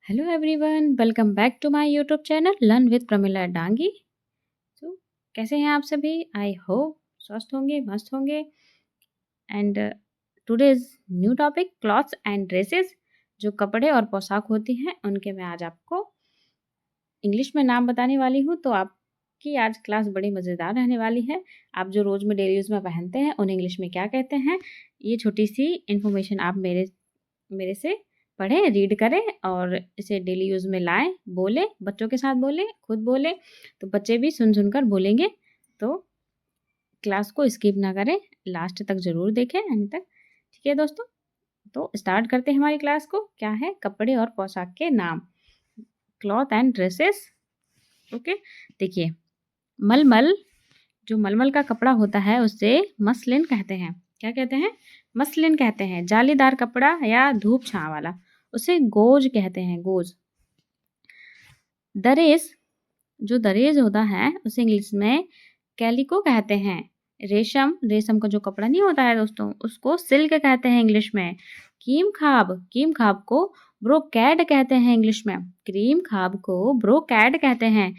Hello everyone, welcome back to my YouTube channel learn with Pramila Dangi. तो कैसे हैं आप सभी? आई होप स्वस्थ होंगे, मस्त होंगे। And today's new topic clothes and dresses. जो कपड़े और पोशाक होती हैं उनके मैं आज आपको इंग्लिश में नाम बताने वाली हूँ। तो आपकी आज क्लास बड़ी मज़ेदार रहने वाली है। आप जो रोज़ में डेली यूज़ में पहनते हैं उन्हें इंग्लिश में क्या कहते हैं, ये छोटी सी इन्फॉर्मेशन आप मेरे से पढ़ें, रीड करें और इसे डेली यूज़ में लाएं, बोलें, बच्चों के साथ बोलें, खुद बोलें, तो बच्चे भी सुन सुनकर बोलेंगे। तो क्लास को स्किप ना करें, लास्ट तक ज़रूर देखें, एंड तक। ठीक है दोस्तों, तो स्टार्ट करते हैं हमारी क्लास को। क्या है? कपड़े और पोशाक के नाम, क्लॉथ एंड ड्रेसेस। ओके, देखिए, मलमल, जो मलमल का कपड़ा होता है उसे मसलिन कहते हैं। क्या कहते हैं? मसलिन कहते हैं। जालीदार कपड़ा या धूप छांव वाला उसे गोज कहते हैं, गोज। दरेज, जो दरेज होता है उसे इंग्लिश में कैलिको कहते हैं। रेशम, रेशम का जो कपड़ा नहीं होता है दोस्तों, उसको सिल्क कहते हैं इंग्लिश में। कीम खाब, कीम खाब को ब्रोकैड कहते हैं इंग्लिश में। क्रीम खाब को ब्रोकैड कहते हैं।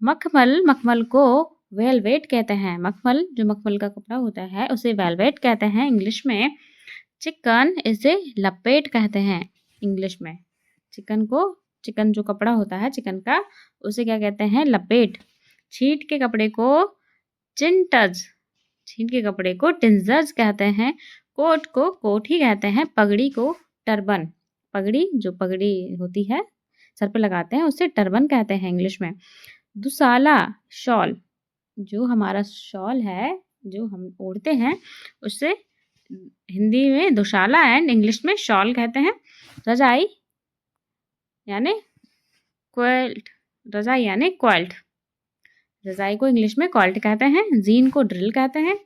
मखमल, मखमल को वेलवेट कहते हैं। मखमल, जो मखमल का कपड़ा होता है उसे वेलवेट कहते हैं इंग्लिश में। चिकन, इसे लपेट कहते हैं इंग्लिश में। चिकन को, चिकन जो कपड़ा होता है चिकन का, उसे क्या कहते हैं? लपेट। छींट के कपड़े को चिंटज, छींट के कपड़े को टिंजर्स कहते हैं। कोट को कोठी कहते हैं। पगड़ी को टर्बन, पगड़ी, जो पगड़ी होती है सर पे लगाते हैं उसे टर्बन कहते हैं इंग्लिश में। दुसाला, शॉल, जो हमारा शॉल है जो हम ओढ़ते हैं उससे हिंदी में दुशाला एंड इंग्लिश में शॉल कहते हैं। रजाई यानी क्वेल्ट, रजाई यानी क्वाल्ट, रजाई को इंग्लिश में क्वाल्ट कहते हैं। जीन को ड्रिल कहते हैं।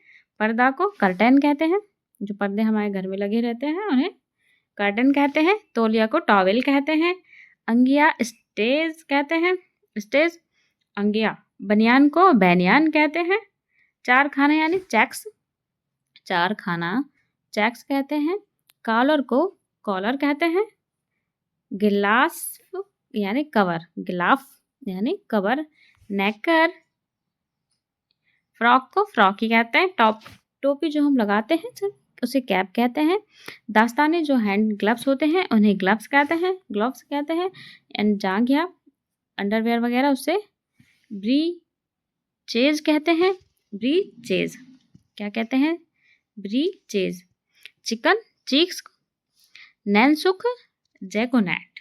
पर्दा को कर्टन कहते हैं। जो पर्दे हमारे घर में लगे रहते हैं उन्हें कर्टन कहते हैं। तौलिया को टॉवेल कहते हैं। अंगिया स्टेज कहते हैं, स्टेज, अंगिया। बनियान को बैनियान कहते हैं। चार खाना यानी चेक्स, चार खाना चेक्स कहते हैं। कॉलर को कॉलर कहते हैं। गिलास यानी कवर, गिलाफ यानी कवर। नेकर, फ्रॉक को फ्रॉक ही कहते हैं। टोपी जो हम लगाते हैं सर उसे कैप कहते हैं। दास्ताने, जो हैंड ग्लव्स होते हैं उन्हें ग्लव्स कहते हैं, ग्लव्स कहते हैं। एंड जांघिया, अंडरवेयर वगैरह, उसे ब्री चेज कहते हैं। ब्री चेज, क्या कहते हैं? ब्री चेज। चिकन, चीक्स। नैनसुख, जैकोनेट।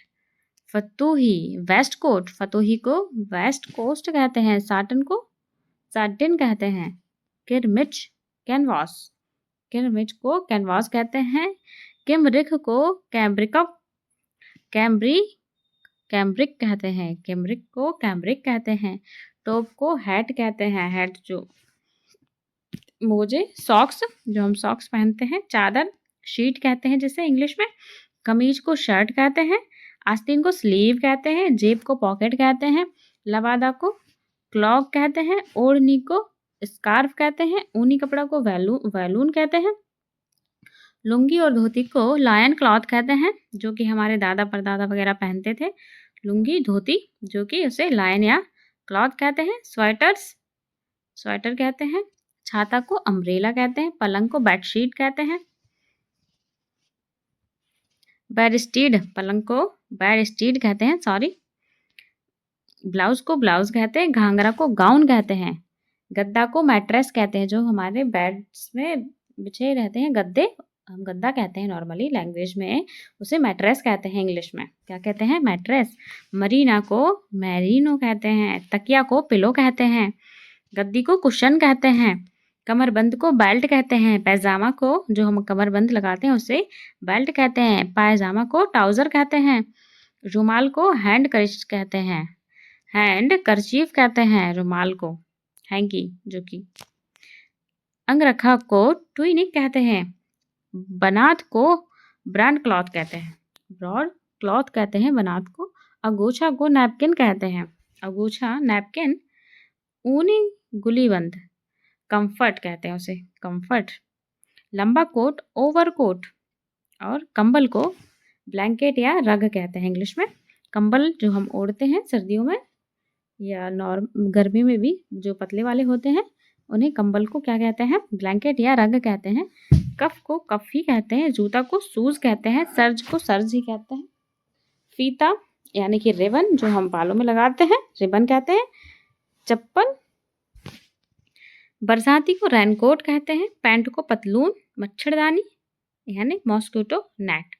फतूही, वेस्ट कोट, फतूही को वेस्ट कोस्ट कहते हैं। साटन को साटिन कहते हैं। किरमिच, कैनवास, किरमिच को कैनवास कहते हैं। किमरिक को कैम्ब्रिक, कैम्ब्रिक कहते हैं। कैम्ब्रिक को कैम्ब्रिक कहते हैं। टोप को हैट कहते हैं, हैट जो मोजे। सॉक्स, जो हम सॉक्स पहनते हैं। चादर, शीट कहते हैं जिसे इंग्लिश में। कमीज को शर्ट कहते हैं। आस्तीन को स्लीव कहते हैं। जेब को पॉकेट कहते हैं। लवादा को क्लॉक कहते हैं। ओढ़नी को स्कार्फ कहते हैं। ऊनी कपड़ा को वैलून कहते हैं। लुंगी और धोती को लायन क्लॉथ कहते हैं, जो कि हमारे दादा परदादा वगैरह पहनते थे। लुंगी, धोती, जो कि उसे लायन या क्लॉथ कहते हैं। स्वेटर्स, स्वेटर कहते हैं। छाता को अम्ब्रेला कहते हैं। पलंग को बेडशीट कहते हैं। बेडस्टीड, पलंग को बेडस्टीड कहते हैं, सॉरी। ब्लाउज को ब्लाउज कहते हैं। घाघरा को गाउन कहते हैं। गद्दा को मैट्रेस कहते हैं, जो हमारे बेड्स में बिछे रहते हैं गद्दे, हम गद्दा कहते हैं नॉर्मली लैंग्वेज में, उसे मैट्रेस कहते हैं इंग्लिश में। क्या कहते हैं? मैट्रेस। मरीना को मैरिनो कहते हैं। तकिया को पिलो कहते हैं। गद्दी को कुशन कहते हैं। कमरबंद को बेल्ट कहते हैं। पैजामा को, जो हम कमरबंद लगाते हैं उसे बेल्ट कहते हैं। पायजामा को ट्राउजर कहते हैं। रुमाल को हैंड कर्चीफ कहते हैं, हैंड कर्चीफ कहते हैं रुमाल को, हैंकी, जो कि। अंगरखा को ट्विनिक कहते हैं। बनात को ब्रांड क्लॉथ कहते हैं, ब्रॉड क्लॉथ कहते हैं बनात को। अगोछा को नैपकिन कहते हैं। अगोछा, नैपकिन। ऊनी गुलीबंद, कंफर्ट कहते हैं उसे, कंफर्ट। लंबा कोट ओवरकोट, और कंबल को ब्लैंकेट या रग कहते हैं इंग्लिश में। कंबल जो हम ओढ़ते हैं सर्दियों में या गर्मी में भी, जो पतले वाले होते हैं, उन्हें कंबल को क्या कहते हैं? ब्लैंकेट या रग कहते हैं। कफ को कफ ही कहते हैं। जूता को शूज कहते हैं। सर्ज को सर्ज ही कहते हैं। फीता यानी कि रिबन जो हम बालों में लगाते हैं, रिबन कहते हैं। चप्पल, बरसाती को रेनकोट कहते हैं। पैंट को पतलून, मच्छरदानी यानी मॉस्किटो नेट।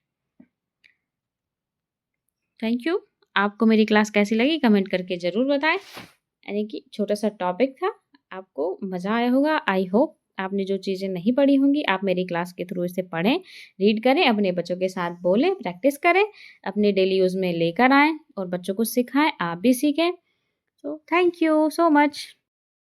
Thank you. आपको मेरी क्लास कैसी लगी कमेंट करके ज़रूर बताएं। यानी कि छोटा सा टॉपिक था, आपको मज़ा आया होगा। आई होप आपने जो चीज़ें नहीं पढ़ी होंगी आप मेरी क्लास के थ्रू इसे पढ़ें, रीड करें, अपने बच्चों के साथ बोलें, प्रैक्टिस करें, अपने डेली यूज़ में लेकर आएँ और बच्चों को सिखाएं, आप भी सीखें। So thank you so much.